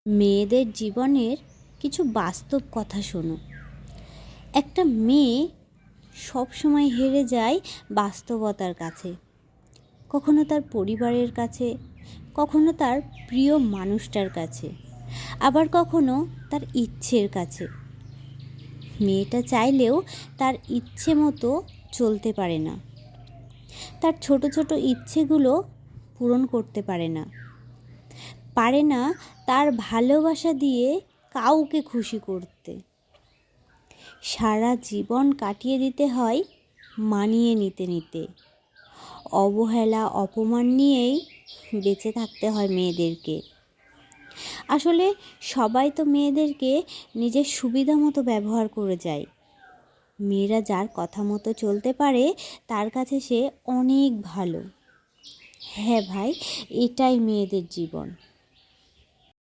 মেয়েদের জীবনের কিছু বাস্তব কথা শোনো। একটা মেয়ে সব সময় হেরে যায় বাস্তবতার কাছে, কখনো তার পরিবারের কাছে, কখনো তার প্রিয় মানুষটার কাছে, আবার কখনো তার ইচ্ছের কাছে। মেয়েটা চাইলেও তার ইচ্ছে মতো চলতে পারে না, তার ছোট ছোট ইচ্ছেগুলো পূরণ করতে পারে না তার ভালোবাসা দিয়ে কাউকে খুশি করতে। সারা জীবন কাটিয়ে দিতে হয় মানিয়ে নিতে নিতে। অবহেলা, অপমান নিয়েই বেঁচে থাকতে হয় মেয়েদেরকে। আসলে সবাই তো মেয়েদেরকে নিজের সুবিধা মতো ব্যবহার করে যায়। মেয়েরা যার কথা মতো চলতে পারে তার কাছে সে অনেক ভালো। হ্যাঁ ভাই, এটাই মেয়েদের জীবন।